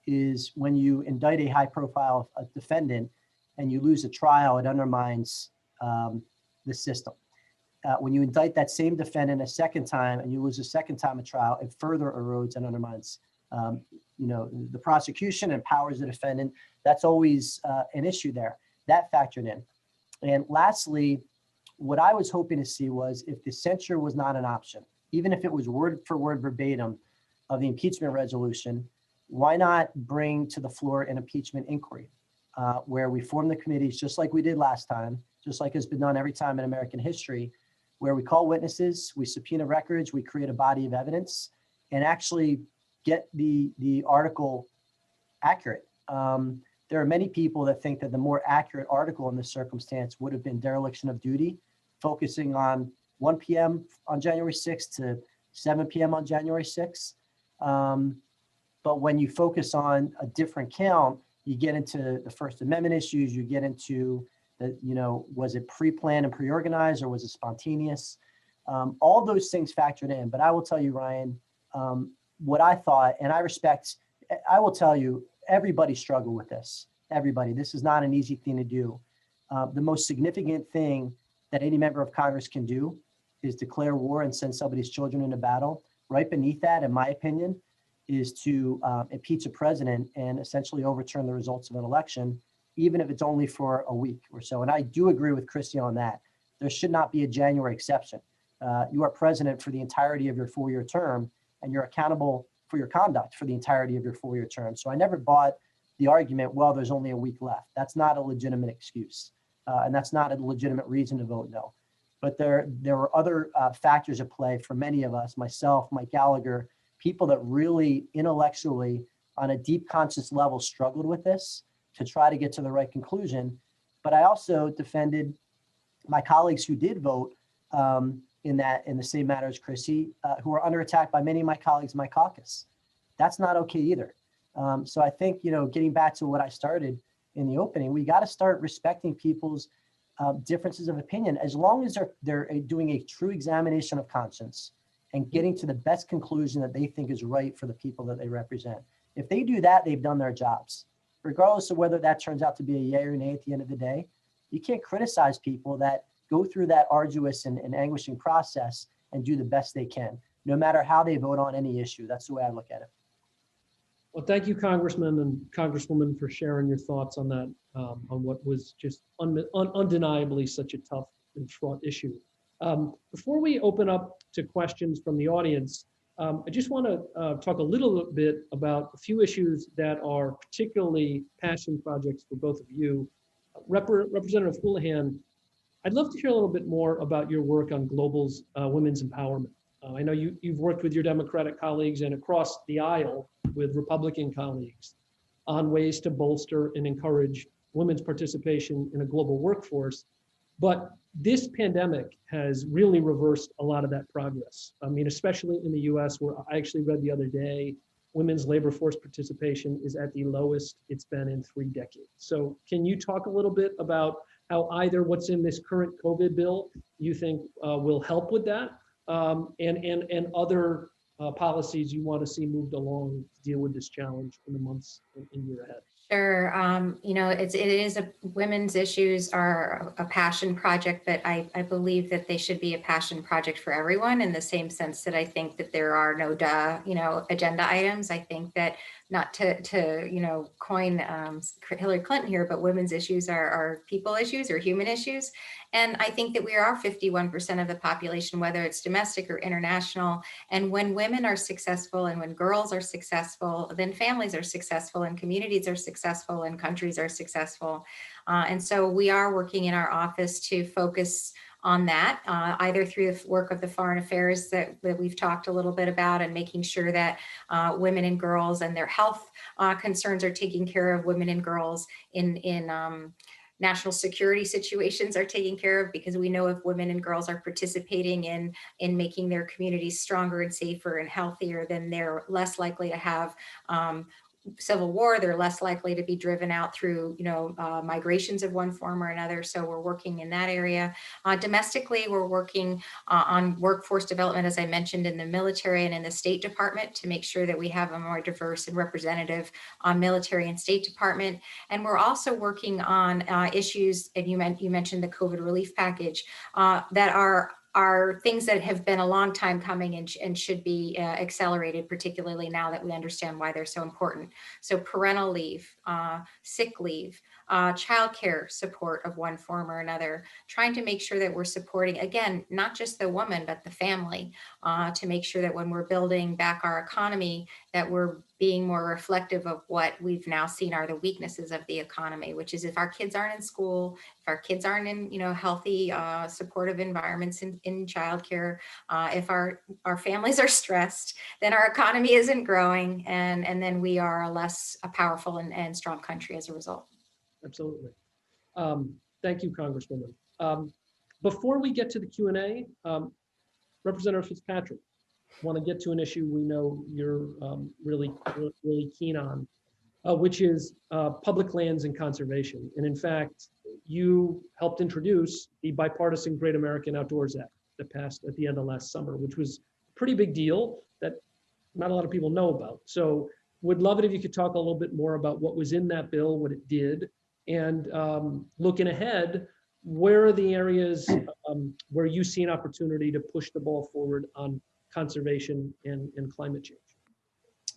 is when you indict a high-profile defendant and you lose a trial, it undermines the system. When you indict that same defendant a second time and you lose a second time a trial, it further erodes and undermines the prosecution, empowers the defendant. That's always an issue there. That factored in. And lastly, what I was hoping to see was, if the censure was not an option, even if it was word for word verbatim of the impeachment resolution, why not bring to the floor an impeachment inquiry where we form the committees just like we did last time, just like has been done every time in American history, where we call witnesses, we subpoena records, we create a body of evidence, and actually get the article accurate. There are many people that think that the more accurate article in this circumstance would have been dereliction of duty, focusing on 1 p.m. on January 6th to 7 p.m. on January 6th. But when you focus on a different count, you get into the First Amendment issues, you get into the, was it pre-planned and pre-organized, or was it spontaneous? All those things factored in. But I will tell you, Ryan, what I thought, and I will tell you, everybody struggled with this. Everybody. This is not an easy thing to do. The most significant thing that any member of Congress can do is declare war and send somebody's children into battle. Right beneath that, in my opinion, is to impeach a president and essentially overturn the results of an election, even if it's only for a week or so. And I do agree with Chrissy on that. There should not be a January exception. You are president for the entirety of your 4-year term, and you're accountable for your conduct for the entirety of your 4-year term. So I never bought the argument, well, there's only a week left. That's not a legitimate excuse. And that's not a legitimate reason to vote no. But there were other factors at play for many of us, myself, Mike Gallagher, people that really intellectually on a deep conscious level struggled with this to try to get to the right conclusion. But I also defended my colleagues who did vote in the same matter as Chrissy, who are under attack by many of my colleagues in my caucus. That's not okay either. So I think, getting back to what I started in the opening, we got to start respecting people's differences of opinion, as long as they're doing a true examination of conscience and getting to the best conclusion that they think is right for the people that they represent. If they do that, they've done their jobs. Regardless of whether that turns out to be a yay or nay at the end of the day, you can't criticize people that go through that arduous and anguishing process and do the best they can, no matter how they vote on any issue. That's the way I look at it. Well, thank you, Congressman and Congresswoman, for sharing your thoughts on that, on what was just undeniably such a tough and fraught issue. Before we open up to questions from the audience, I just want to talk a little bit about a few issues that are particularly passion projects for both of you. Representative Houlahan, I'd love to hear a little bit more about your work on global's women's empowerment. I know you've worked with your Democratic colleagues and across the aisle with Republican colleagues on ways to bolster and encourage women's participation in a global workforce. But this pandemic has really reversed a lot of that progress. I mean, especially in the US, where I actually read the other day, women's labor force participation is at the lowest it's been in 3 decades. So can you talk a little bit about how either what's in this current COVID bill you think will help with that, and other policies you want to see moved along to deal with this challenge in the months and year ahead? Sure. It is women's issues are a passion project, but I believe that they should be a passion project for everyone in the same sense that I think that there are no agenda items. I think that not to coin Hillary Clinton here, but women's issues are people issues or human issues. And I think that we are 51% of the population, whether it's domestic or international. And when women are successful and when girls are successful, then families are successful and communities are successful and countries are successful. And so we are working in our office to focus on that, either through the work of the foreign affairs that we've talked a little bit about, and making sure that women and girls and their health concerns are taken care of, women and girls in national security situations are taken care of, because we know if women and girls are participating in making their communities stronger and safer and healthier, then they're less likely to have civil war. They're less likely to be driven out through, migrations of one form or another. So we're working in that area. Domestically, we're working on workforce development, as I mentioned, in the military and in the State Department, to make sure that we have a more diverse and representative military and State Department. And we're also working on issues, and you mentioned the COVID relief package, that are things that have been a long time coming and should be accelerated, particularly now that we understand why they're so important. So parental leave, sick leave, childcare support of one form or another, trying to make sure that we're supporting, again, not just the woman, but the family, to make sure that when we're building back our economy, that we're being more reflective of what we've now seen are the weaknesses of the economy, which is if our kids aren't in school, if our kids aren't in, healthy, supportive environments in childcare, if our families are stressed, then our economy isn't growing, and then we are a less powerful and strong country as a result. Absolutely. Thank you, Congresswoman. Before we get to the Q&A, Representative Fitzpatrick, want to get to an issue we know you're really keen on, which is public lands and conservation. And in fact, you helped introduce the Bipartisan Great American Outdoors Act that passed at the end of last summer, which was a pretty big deal that not a lot of people know about. So would love it if you could talk a little bit more about what was in that bill, what it did, and looking ahead, where are the areas where you see an opportunity to push the ball forward on conservation and climate change?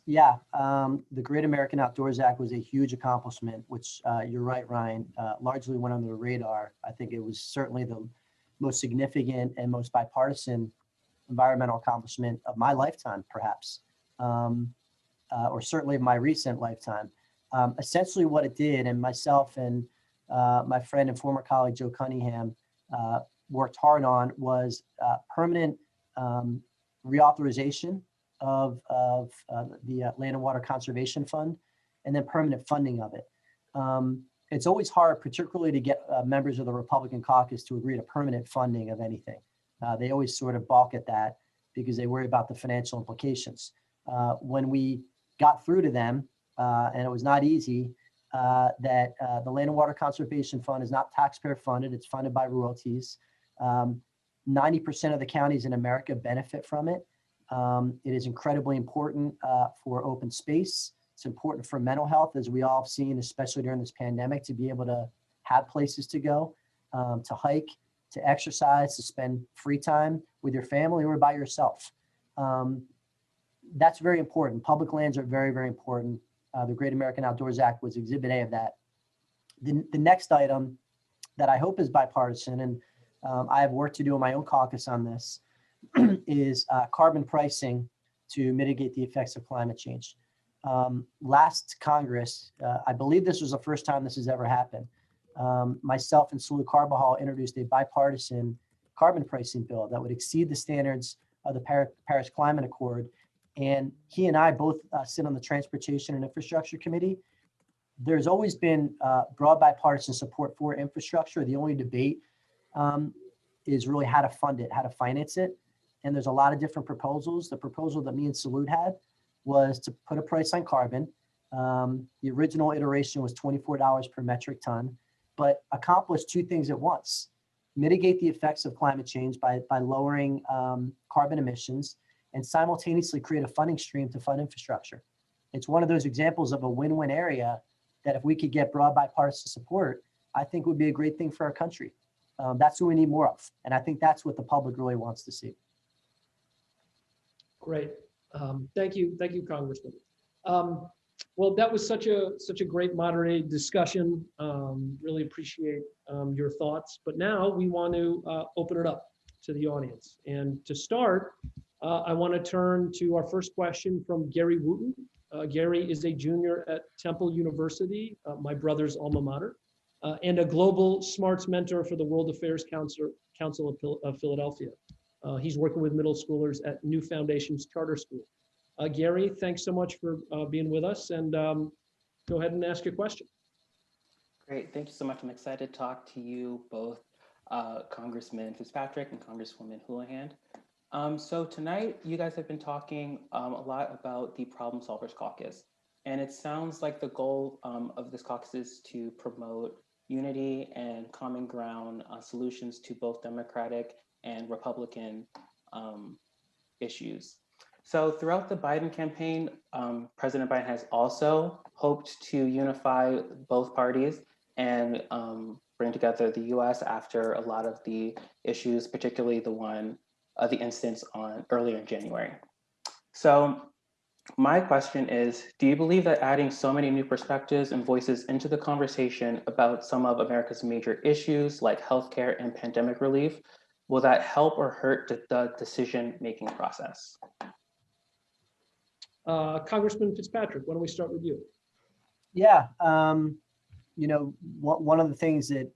Yeah, the Great American Outdoors Act was a huge accomplishment, which you're right, Ryan, largely went under the radar. I think it was certainly the most significant and most bipartisan environmental accomplishment of my lifetime, perhaps, or certainly of my recent lifetime. Essentially what it did, and myself and my friend and former colleague, Joe Cunningham, worked hard on, was permanent reauthorization of the Land and Water Conservation Fund, and then permanent funding of it. It's always hard, particularly to get members of the Republican caucus to agree to permanent funding of anything. They always sort of balk at that because they worry about the financial implications. When we got through to them, and it was not easy, that the Land and Water Conservation Fund is not taxpayer funded, it's funded by royalties. 90% of the counties in America benefit from it. It is incredibly important for open space. It's important for mental health, as we all have seen, especially during this pandemic, to be able to have places to go, to hike, to exercise, to spend free time with your family or by yourself. That's very important. Public lands are very, very important. The Great American Outdoors Act was Exhibit A of that. The next item that I hope is bipartisan, and I have work to do in my own caucus on this, is carbon pricing to mitigate the effects of climate change. Last Congress, I believe this was the first time this has ever happened. Myself and Sulu Carbajal introduced a bipartisan carbon pricing bill that would exceed the standards of the Paris Climate Accord. And he and I both sit on the Transportation and Infrastructure Committee. There's always been broad bipartisan support for infrastructure. The only debate is really how to fund it, how to finance it. And there's a lot of different proposals. The proposal that me and Salud had was to put a price on carbon. The original iteration was $24 per metric ton, but accomplish two things at once: mitigate the effects of climate change by lowering carbon emissions, and simultaneously create a funding stream to fund infrastructure. It's one of those examples of a win-win area that if we could get broad bipartisan support, I think would be a great thing for our country. That's what we need more of. And I think that's what the public really wants to see. Great. Thank you, Congressman. Well, that was such a great moderated discussion. Really appreciate your thoughts. But now we want to open it up to the audience. And to start, I want to turn to our first question from Gary Wooten. Gary is a junior at Temple University, my brother's alma mater, and a global smarts mentor for the World Affairs Council of Philadelphia. He's working with middle schoolers at New Foundations Charter School. Gary, thanks so much for being with us, and go ahead and ask your question. Great, thank you so much. I'm excited to talk to you both, Congressman Fitzpatrick and Congresswoman Houlahan. So tonight, you guys have been talking a lot about the Problem Solvers Caucus, and it sounds like the goal of this caucus is to promote unity and common ground solutions to both Democratic and Republican issues. So throughout the Biden campaign, President Biden has also hoped to unify both parties and bring together the US after a lot of the issues, particularly the instance earlier in January. So my question is, do you believe that adding so many new perspectives and voices into the conversation about some of America's major issues like healthcare and pandemic relief, will that help or hurt the decision-making process? Congressman Fitzpatrick, why don't we start with you? Yeah, you know, one of the things that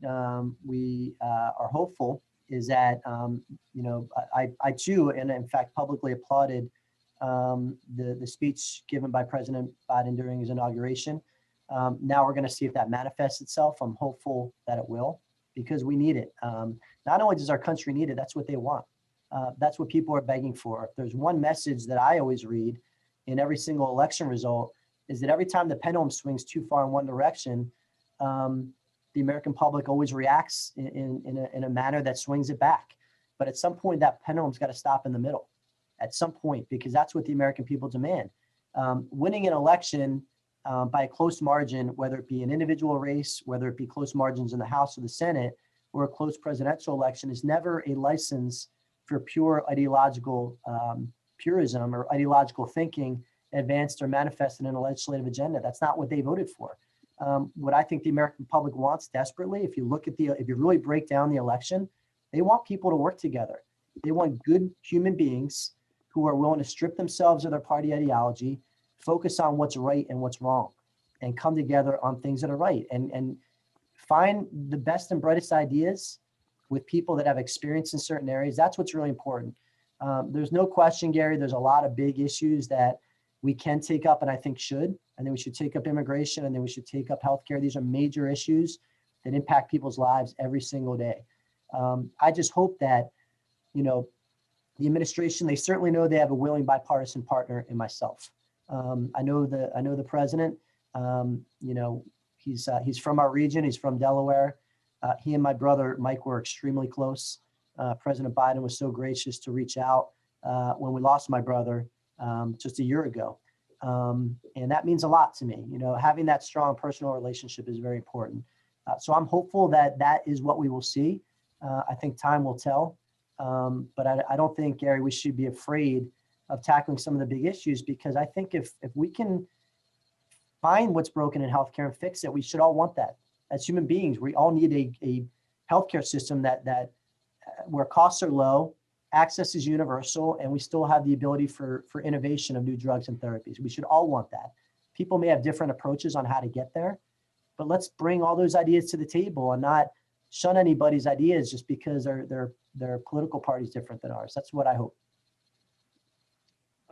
we are hopeful is that, you know, I too, and in fact, publicly applauded the speech given by President Biden during his inauguration. Now we're going to see if that manifests itself. I'm hopeful that it will, because we need it. Not only does our country need it, that's what they want. That's what people are begging for. If there's one message that I always read in every single election result, is that every time the pendulum swings too far in one direction, the American public always reacts in a manner that swings it back. But at some point, that pendulum's got to stop in the middle. At some point, because that's what the American people demand. Winning an election by a close margin, whether it be an individual race, whether it be close margins in the House or the Senate, or a close presidential election, is never a license for pure ideological purism or ideological thinking advanced or manifested in a legislative agenda. That's not what they voted for. What I think the American public wants desperately, if you really break down the election, they want people to work together. They want good human beings who are willing to strip themselves of their party ideology, focus on what's right and what's wrong, and come together on things that are right, and find the best and brightest ideas with people that have experience in certain areas. That's what's really important. There's no question, Gary, there's a lot of big issues that we can take up, and I think should. And then we should take up immigration, and then we should take up healthcare. These are major issues that impact people's lives every single day. I just hope that, you know, the administration, they certainly know they have a willing bipartisan partner in myself. I know the president. You know, he's from our region. He's from Delaware. He and my brother Mike were extremely close. President Biden was so gracious to reach out when we lost my brother just a year ago. And that means a lot to me. You know, having that strong personal relationship is very important. So I'm hopeful that that is what we will see. I think time will tell. But I don't think, Gary, we should be afraid of tackling some of the big issues, because I think if we can find what's broken in healthcare and fix it, we should all want that. As human beings, we all need a healthcare system that where costs are low, access is universal, and we still have the ability for innovation of new drugs and therapies. We should all want that. People may have different approaches on how to get there, but let's bring all those ideas to the table and not shun anybody's ideas just because their political party is different than ours. That's what I hope.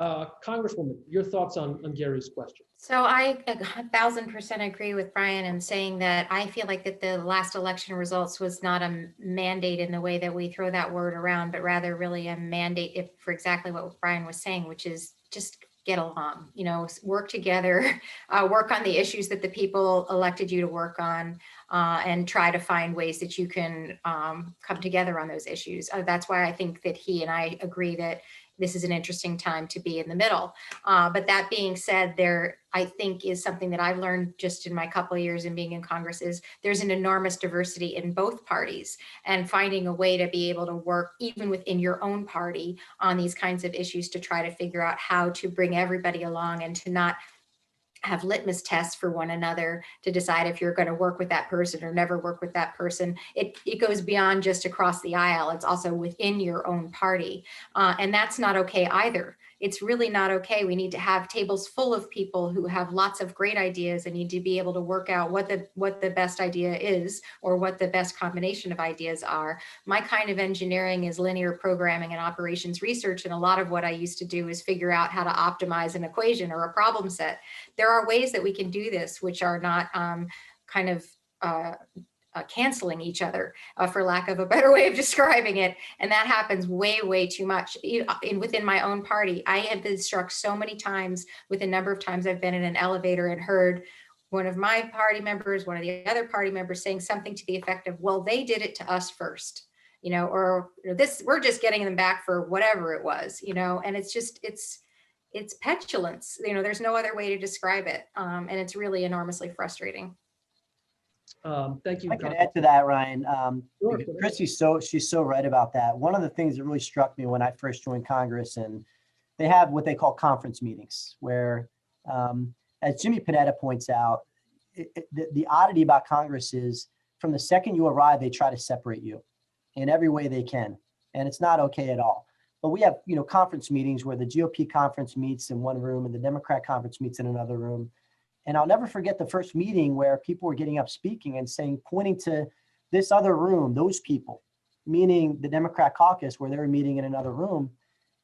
Congresswoman, your thoughts on Gary's question? So I 1,000% agree with Brian in saying that I feel like that the last election results was not a mandate in the way that we throw that word around, but rather really a mandate for exactly what Brian was saying, which is just get along, you know, work together, work on the issues that the people elected you to work on, and try to find ways that you can come together on those issues. That's why I think that he and I agree that this is an interesting time to be in the middle. But that being said, there, I think, is something that I've learned just in my couple of years in being in Congress is there's an enormous diversity in both parties, and finding a way to be able to work even within your own party on these kinds of issues to try to figure out how to bring everybody along and to not have litmus tests for one another to decide if you're going to work with that person or never work with that person. It goes beyond just across the aisle. It's also within your own party. And that's not okay either. It's really not okay. We need to have tables full of people who have lots of great ideas and need to be able to work out what the best idea is or what the best combination of ideas are. My kind of engineering is linear programming and operations research. And a lot of what I used to do is figure out how to optimize an equation or a problem set. There are ways that we can do this, which are not canceling each other, for lack of a better way of describing it. And that happens way, way too much within my own party. I have been struck so many times with a number of times I've been in an elevator and heard one of my party members, one of the other party members saying something to the effect of, well, they did it to us first, or this, we're just getting them back for whatever it was, and it's just, it's petulance. There's no other way to describe it. And it's really enormously frustrating. Thank you. I can add to that, Ryan. Sure, Chrissy's she's so right about that. One of the things that really struck me when I first joined Congress, and they have what they call conference meetings, where, as Jimmy Panetta points out, the oddity about Congress is from the second you arrive, they try to separate you in every way they can, and it's not okay at all. But we have, conference meetings where the GOP conference meets in one room and the Democrat conference meets in another room. And I'll never forget the first meeting where people were getting up speaking and saying, pointing to this other room, those people, meaning the Democrat caucus, where they were meeting in another room.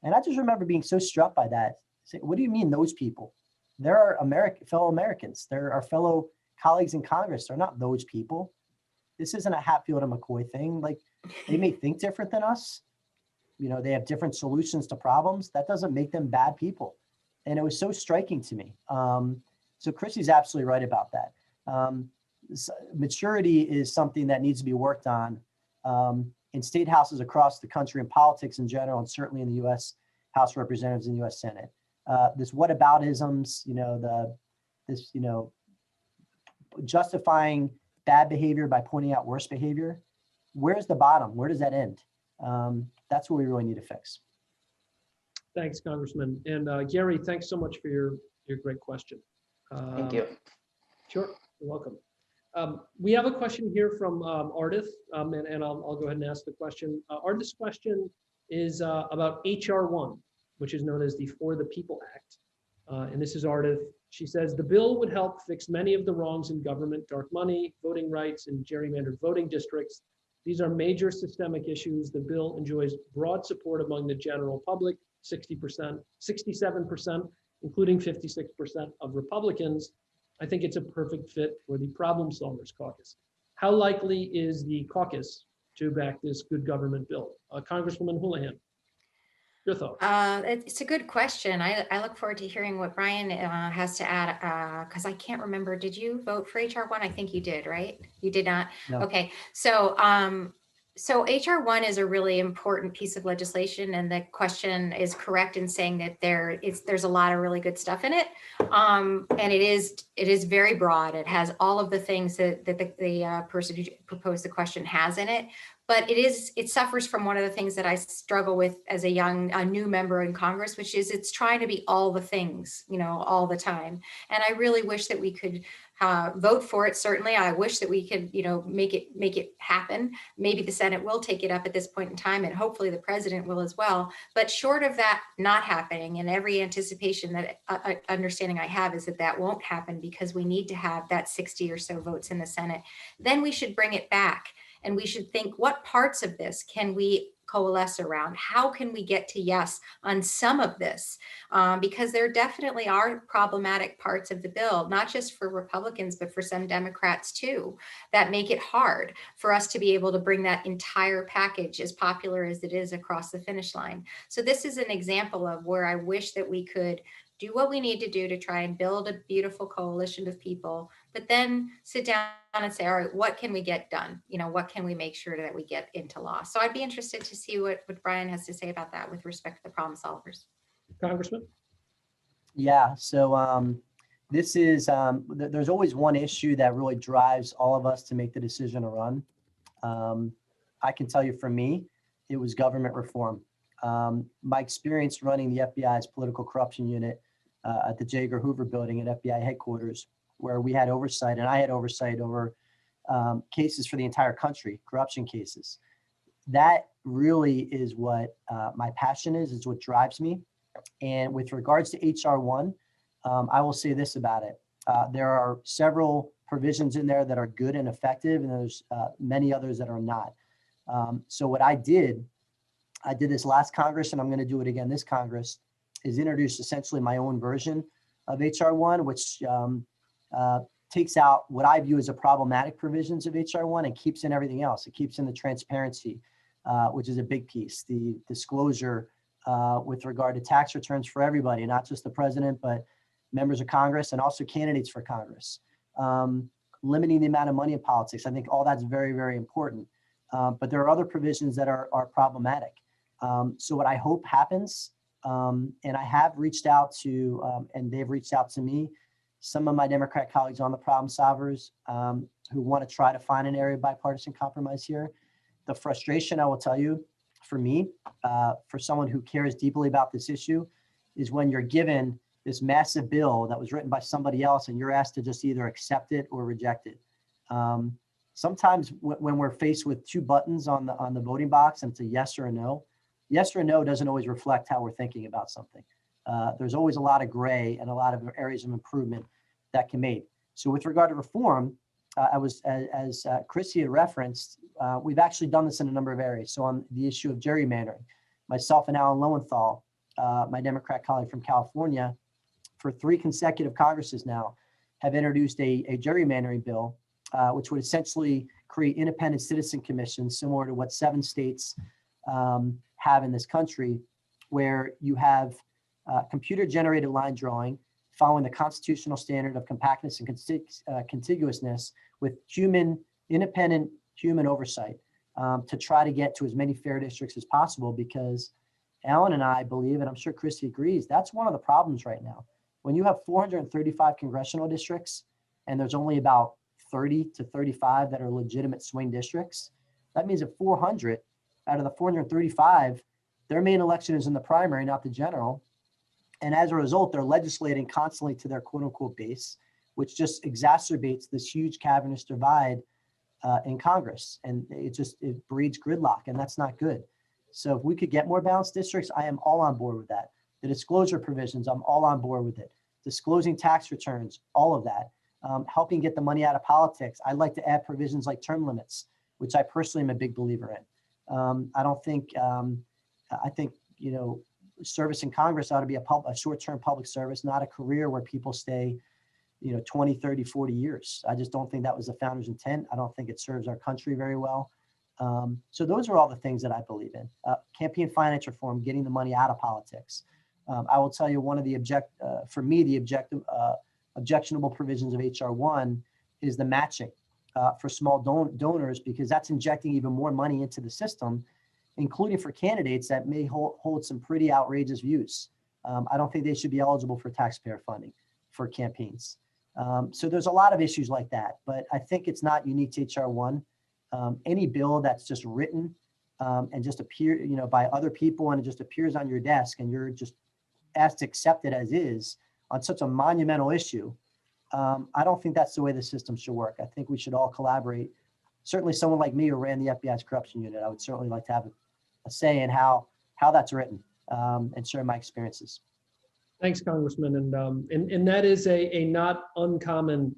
And I just remember being so struck by that. Say, what do you mean those people? They're our fellow Americans. They're our fellow colleagues in Congress. They're not those people. This isn't a Hatfield and McCoy thing. Like, they may think different than us. They have different solutions to problems. That doesn't make them bad people. And it was so striking to me. So Chrissy's absolutely right about that. Maturity is something that needs to be worked on in state houses across the country, in politics in general, and certainly in the U.S. House of Representatives and U.S. Senate. This whataboutisms, justifying bad behavior by pointing out worse behavior. Where's the bottom? Where does that end? That's what we really need to fix. Thanks, Congressman. And Gary, thanks so much for your great question. Thank you. Sure, you're welcome. We have a question here from Ardith, and I'll go ahead and ask the question. Ardith's question is about H.R. 1, which is known as the For the People Act. And this is Ardith. She says, the bill would help fix many of the wrongs in government: dark money, voting rights, and gerrymandered voting districts. These are major systemic issues. The bill enjoys broad support among the general public, 60%, 67%, including 56% of Republicans. I think it's a perfect fit for the Problem Solvers Caucus. How likely is the caucus to back this good government bill? Congresswoman Houlahan, your thoughts? It's a good question. I look forward to hearing what Brian has to add, because I can't remember. Did you vote for HR 1? I think you did, right? You did not? No. Okay. So HR 1 is a really important piece of legislation, and the question is correct in saying that there's a lot of really good stuff in it, and it is very broad. It has all of the things that the person who proposed the question has in it, but it suffers from one of the things that I struggle with as a new member in Congress, which is it's trying to be all the things, all the time. And I really wish that we could vote for it. Certainly, I wish that we could, make it happen. Maybe the Senate will take it up at this point in time, and hopefully the president will as well. But short of that not happening, and every anticipation that understanding I have is that won't happen because we need to have that 60 or so votes in the Senate, then we should bring it back. And we should think, what parts of this can we coalesce around? How can we get to yes on some of this? Because there definitely are problematic parts of the bill, not just for Republicans, but for some Democrats too, that make it hard for us to be able to bring that entire package, as popular as it is, across the finish line. So this is an example of where I wish that we could do what we need to do to try and build a beautiful coalition of people but then sit down and say, all right, what can we get done? What can we make sure that we get into law? So I'd be interested to see what Brian has to say about that with respect to the problem solvers. Congressman? Yeah, so this is, there's always one issue that really drives all of us to make the decision to run. I can tell you for me, it was government reform. My experience running the FBI's political corruption unit at the J. Edgar Hoover building at FBI headquarters, where we had oversight, and I had oversight over cases for the entire country, corruption cases. That really is what my passion is what drives me. And with regards to HR 1, I will say this about it. There are several provisions in there that are good and effective, and there's many others that are not. So what I did this last Congress, and I'm going to do it again this Congress, is introduce essentially my own version of HR 1, which takes out what I view as the problematic provisions of HR 1 and keeps in everything else. It keeps in the transparency, which is a big piece, the disclosure with regard to tax returns for everybody, not just the president, but members of Congress and also candidates for Congress. Limiting the amount of money in politics. I think all that's very, very important. But there are other provisions that are problematic. So what I hope happens, and I have reached out to, and they've reached out to me, some of my Democrat colleagues on the problem solvers who want to try to find an area of bipartisan compromise here. The frustration, I will tell you, for me, for someone who cares deeply about this issue, is when you're given this massive bill that was written by somebody else and you're asked to just either accept it or reject it. Sometimes when we're faced with two buttons on the voting box and it's a yes or a no doesn't always reflect how we're thinking about something. There's always a lot of gray and a lot of areas of improvement that can be made. So with regard to reform, as Chrissy had referenced, we've actually done this in a number of areas. So on the issue of gerrymandering, myself and Alan Lowenthal, my Democrat colleague from California, for 3 consecutive Congresses now, have introduced a gerrymandering bill, which would essentially create independent citizen commissions similar to what 7 states have in this country, where you have computer-generated line drawing following the constitutional standard of compactness and contiguousness with independent human oversight to try to get to as many fair districts as possible, because Alan and I believe, and I'm sure Chrissy agrees, that's one of the problems right now. When you have 435 congressional districts and there's only about 30 to 35 that are legitimate swing districts, that means that 400 out of the 435, their main election is in the primary, not the general. And as a result, they're legislating constantly to their quote unquote base, which just exacerbates this huge cavernous divide in Congress. And it breeds gridlock, and that's not good. So if we could get more balanced districts, I am all on board with that. The disclosure provisions, I'm all on board with it. Disclosing tax returns, all of that. Helping get the money out of politics. I'd like to add provisions like term limits, which I personally am a big believer in. I think, service in Congress ought to be a short-term public service, not a career where people stay, 20, 30, 40 years. I just don't think that was the founder's intent. I don't think it serves our country very well. So those are all the things that I believe in. Campaign finance reform, getting the money out of politics. I will tell you one of the objectionable provisions of HR 1 is the matching for small donors, because that's injecting even more money into the system, including for candidates that may hold some pretty outrageous views. I don't think they should be eligible for taxpayer funding for campaigns. So there's a lot of issues like that, but I think it's not unique to HR 1. Any bill that's just written and just appear, by other people, and it just appears on your desk and you're just asked to accept it as is on such a monumental issue, I don't think that's the way the system should work. I think we should all collaborate. Certainly someone like me who ran the FBI's corruption unit, I would certainly like to have a say in how that's written and share my experiences. Thanks, Congressman. And that is a not uncommon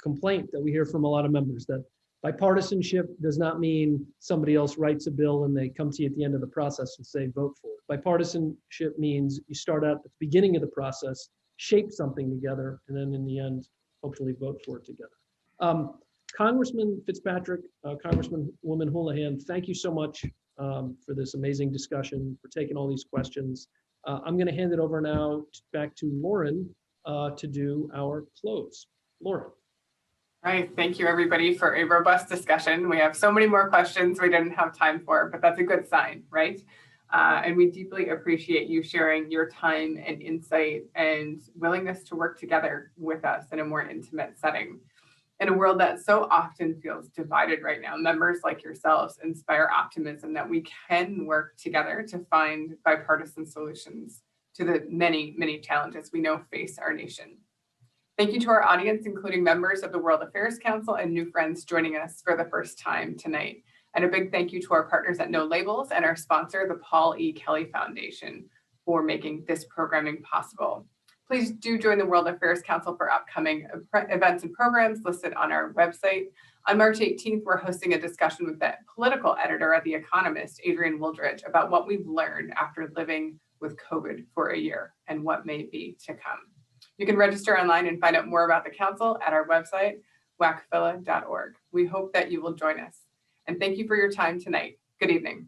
complaint that we hear from a lot of members, that bipartisanship does not mean somebody else writes a bill and they come to you at the end of the process and say, vote for it. Bipartisanship means you start out at the beginning of the process, shape something together, and then in the end, hopefully vote for it together. Congressman Fitzpatrick, Congresswoman Houlahan, thank you so much for this amazing discussion, for taking all these questions. I'm going to hand it over now back to Lauren to do our close. Lauren. Right. Thank you, everybody, for a robust discussion. We have so many more questions we didn't have time for, but that's a good sign, right? And we deeply appreciate you sharing your time and insight and willingness to work together with us in a more intimate setting. In a world that so often feels divided right now, members like yourselves inspire optimism that we can work together to find bipartisan solutions to the many, many challenges we know face our nation. Thank you to our audience, including members of the World Affairs Council and new friends joining us for the first time tonight. And a big thank you to our partners at No Labels and our sponsor, the Paul E. Kelly Foundation, for making this programming possible. Please do join the World Affairs Council for upcoming events and programs listed on our website. On March 18th, we're hosting a discussion with the political editor at The Economist, Adrian Wooldridge, about what we've learned after living with COVID for a year and what may be to come. You can register online and find out more about the council at our website, wacphila.org. We hope that you will join us. And thank you for your time tonight. Good evening.